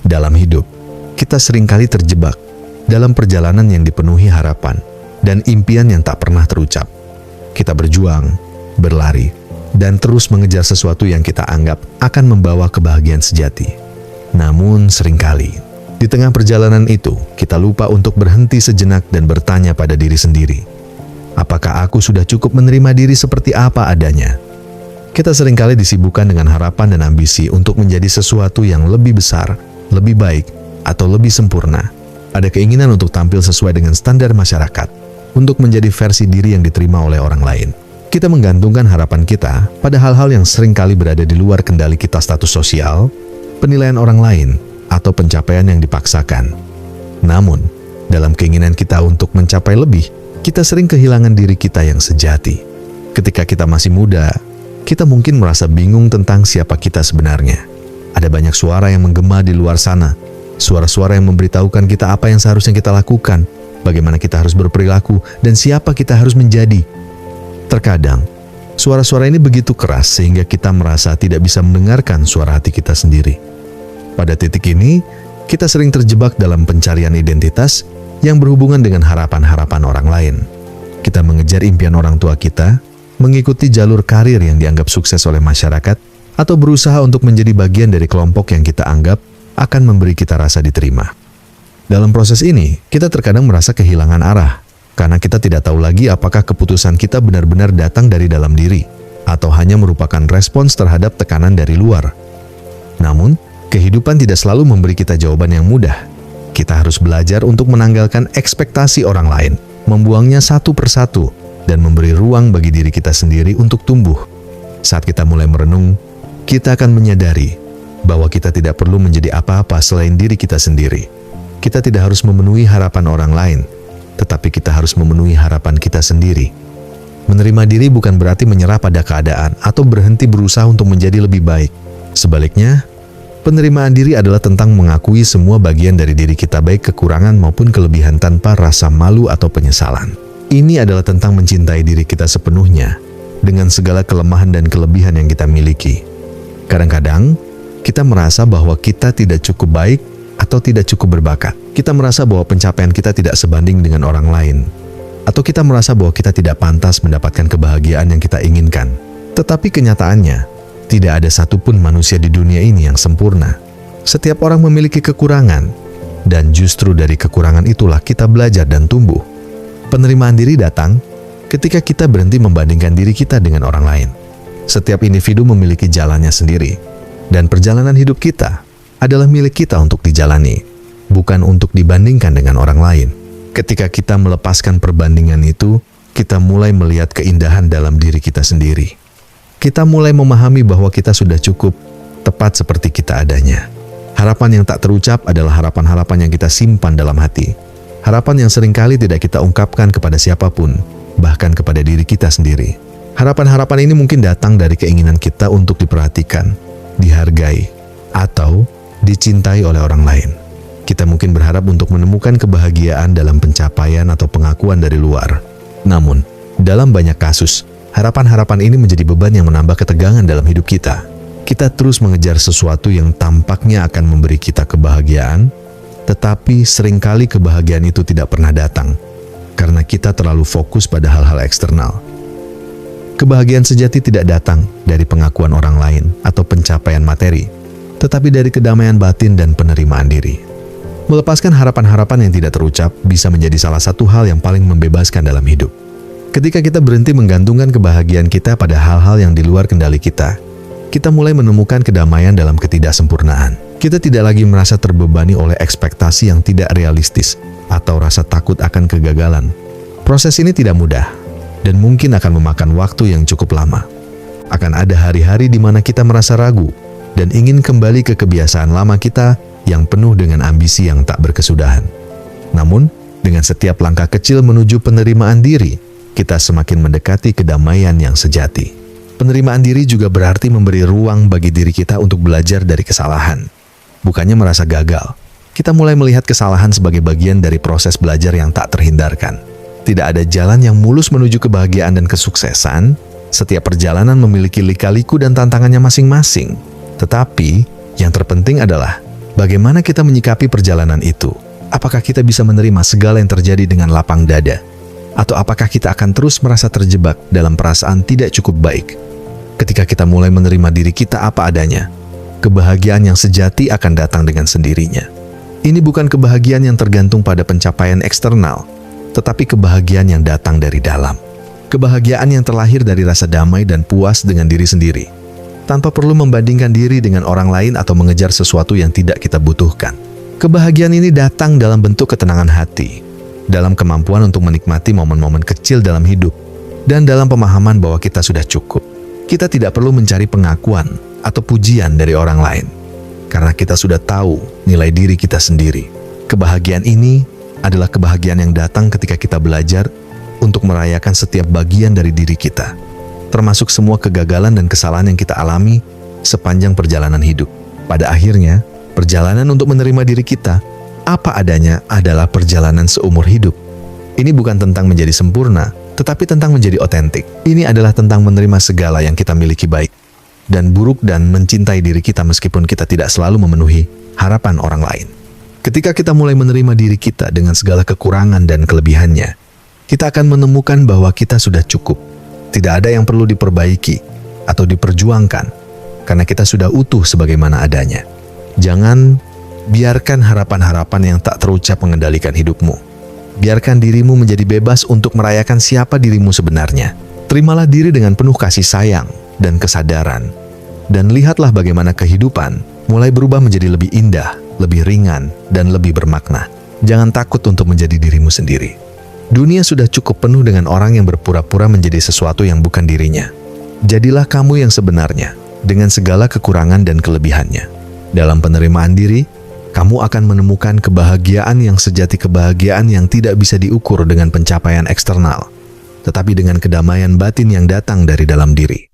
Dalam hidup, kita seringkali terjebak dalam perjalanan yang dipenuhi harapan dan impian yang tak pernah terucap. Kita berjuang, berlari, dan terus mengejar sesuatu yang kita anggap akan membawa kebahagiaan sejati. Namun seringkali, di tengah perjalanan itu, kita lupa untuk berhenti sejenak dan bertanya pada diri sendiri, apakah aku sudah cukup menerima diri seperti apa adanya? Kita seringkali disibukkan dengan harapan dan ambisi untuk menjadi sesuatu yang lebih besar, lebih baik, atau lebih sempurna. Ada keinginan untuk tampil sesuai dengan standar masyarakat, untuk menjadi versi diri yang diterima oleh orang lain. Kita menggantungkan harapan kita pada hal-hal yang seringkali berada di luar kendali kita, status sosial, penilaian orang lain, atau pencapaian yang dipaksakan. Namun, dalam keinginan kita untuk mencapai lebih, kita sering kehilangan diri kita yang sejati. Ketika kita masih muda, kita mungkin merasa bingung tentang siapa kita sebenarnya. Ada banyak suara yang menggema di luar sana, suara-suara yang memberitahukan kita apa yang seharusnya kita lakukan, bagaimana kita harus berperilaku, dan siapa kita harus menjadi. Terkadang, suara-suara ini begitu keras sehingga kita merasa tidak bisa mendengarkan suara hati kita sendiri. Pada titik ini, kita sering terjebak dalam pencarian identitas yang berhubungan dengan harapan-harapan orang lain. Kita mengejar impian orang tua kita, mengikuti jalur karir yang dianggap sukses oleh masyarakat, atau berusaha untuk menjadi bagian dari kelompok yang kita anggap akan memberi kita rasa diterima. Dalam proses ini, kita terkadang merasa kehilangan arah, karena kita tidak tahu lagi apakah keputusan kita benar-benar datang dari dalam diri, atau hanya merupakan respons terhadap tekanan dari luar. Namun, kehidupan tidak selalu memberi kita jawaban yang mudah. Kita harus belajar untuk menanggalkan ekspektasi orang lain, membuangnya satu persatu, dan memberi ruang bagi diri kita sendiri untuk tumbuh. Saat kita mulai merenung, kita akan menyadari bahwa kita tidak perlu menjadi apa-apa selain diri kita sendiri. Kita tidak harus memenuhi harapan orang lain, tetapi kita harus memenuhi harapan kita sendiri. Menerima diri bukan berarti menyerah pada keadaan atau berhenti berusaha untuk menjadi lebih baik. Sebaliknya, penerimaan diri adalah tentang mengakui semua bagian dari diri kita, baik kekurangan maupun kelebihan, tanpa rasa malu atau penyesalan. Ini adalah tentang mencintai diri kita sepenuhnya, dengan segala kelemahan dan kelebihan yang kita miliki. Kadang-kadang, kita merasa bahwa kita tidak cukup baik atau tidak cukup berbakat. Kita merasa bahwa pencapaian kita tidak sebanding dengan orang lain. Atau kita merasa bahwa kita tidak pantas mendapatkan kebahagiaan yang kita inginkan. Tetapi kenyataannya, tidak ada satupun manusia di dunia ini yang sempurna. Setiap orang memiliki kekurangan, dan justru dari kekurangan itulah kita belajar dan tumbuh. Penerimaan diri datang ketika kita berhenti membandingkan diri kita dengan orang lain. Setiap individu memiliki jalannya sendiri, dan perjalanan hidup kita adalah milik kita untuk dijalani, bukan untuk dibandingkan dengan orang lain. Ketika kita melepaskan perbandingan itu, kita mulai melihat keindahan dalam diri kita sendiri. Kita mulai memahami bahwa kita sudah cukup, tepat seperti kita adanya. Harapan yang tak terucap adalah harapan-harapan yang kita simpan dalam hati. Harapan yang seringkali tidak kita ungkapkan kepada siapapun, bahkan kepada diri kita sendiri. Harapan-harapan ini mungkin datang dari keinginan kita untuk diperhatikan, dihargai, atau dicintai oleh orang lain. Kita mungkin berharap untuk menemukan kebahagiaan dalam pencapaian atau pengakuan dari luar. Namun, dalam banyak kasus, harapan-harapan ini menjadi beban yang menambah ketegangan dalam hidup kita. Kita terus mengejar sesuatu yang tampaknya akan memberi kita kebahagiaan, tetapi seringkali kebahagiaan itu tidak pernah datang, karena kita terlalu fokus pada hal-hal eksternal. Kebahagiaan sejati tidak datang dari pengakuan orang lain atau pencapaian materi, tetapi dari kedamaian batin dan penerimaan diri. Melepaskan harapan-harapan yang tidak terucap bisa menjadi salah satu hal yang paling membebaskan dalam hidup. Ketika kita berhenti menggantungkan kebahagiaan kita pada hal-hal yang di luar kendali kita, kita mulai menemukan kedamaian dalam ketidaksempurnaan. Kita tidak lagi merasa terbebani oleh ekspektasi yang tidak realistis atau rasa takut akan kegagalan. Proses ini tidak mudah, dan mungkin akan memakan waktu yang cukup lama. Akan ada hari-hari di mana kita merasa ragu dan ingin kembali ke kebiasaan lama kita yang penuh dengan ambisi yang tak berkesudahan. Namun, dengan setiap langkah kecil menuju penerimaan diri, kita semakin mendekati kedamaian yang sejati. Penerimaan diri juga berarti memberi ruang bagi diri kita untuk belajar dari kesalahan. Bukannya merasa gagal, kita mulai melihat kesalahan sebagai bagian dari proses belajar yang tak terhindarkan. Tidak ada jalan yang mulus menuju kebahagiaan dan kesuksesan. Setiap perjalanan memiliki lika-liku dan tantangannya masing-masing. Tetapi, yang terpenting adalah Bagaimana kita menyikapi perjalanan itu? Apakah kita bisa menerima segala yang terjadi dengan lapang dada? Atau apakah kita akan terus merasa terjebak dalam perasaan tidak cukup baik? Ketika kita mulai menerima diri kita apa adanya, kebahagiaan yang sejati akan datang dengan sendirinya. Ini bukan kebahagiaan yang tergantung pada pencapaian eksternal, tetapi kebahagiaan yang datang dari dalam. Kebahagiaan yang terlahir dari rasa damai dan puas dengan diri sendiri, tanpa perlu membandingkan diri dengan orang lain atau mengejar sesuatu yang tidak kita butuhkan. Kebahagiaan ini datang dalam bentuk ketenangan hati, dalam kemampuan untuk menikmati momen-momen kecil dalam hidup, dan dalam pemahaman bahwa kita sudah cukup. Kita tidak perlu mencari pengakuan atau pujian dari orang lain, karena kita sudah tahu nilai diri kita sendiri. Kebahagiaan ini adalah kebahagiaan yang datang ketika kita belajar untuk merayakan setiap bagian dari diri kita, termasuk semua kegagalan dan kesalahan yang kita alami sepanjang perjalanan hidup. Pada akhirnya, perjalanan untuk menerima diri kita apa adanya adalah perjalanan seumur hidup. Ini bukan tentang menjadi sempurna, tetapi tentang menjadi otentik. Ini adalah tentang menerima segala yang kita miliki baik dan buruk dan mencintai diri kita meskipun kita tidak selalu memenuhi harapan orang lain. Ketika kita mulai menerima diri kita dengan segala kekurangan dan kelebihannya, kita akan menemukan bahwa kita sudah cukup. Tidak ada yang perlu diperbaiki atau diperjuangkan, karena kita sudah utuh sebagaimana adanya. Jangan biarkan harapan-harapan yang tak terucap mengendalikan hidupmu. Biarkan dirimu menjadi bebas untuk merayakan siapa dirimu sebenarnya. Terimalah diri dengan penuh kasih sayang dan kesadaran, dan lihatlah bagaimana kehidupan mulai berubah menjadi lebih indah, lebih ringan, dan lebih bermakna. Jangan takut untuk menjadi dirimu sendiri. Dunia sudah cukup penuh dengan orang yang berpura-pura menjadi sesuatu yang bukan dirinya. Jadilah kamu yang sebenarnya, dengan segala kekurangan dan kelebihannya. Dalam penerimaan diri, kamu akan menemukan kebahagiaan yang sejati, kebahagiaan yang tidak bisa diukur dengan pencapaian eksternal, tetapi dengan kedamaian batin yang datang dari dalam diri.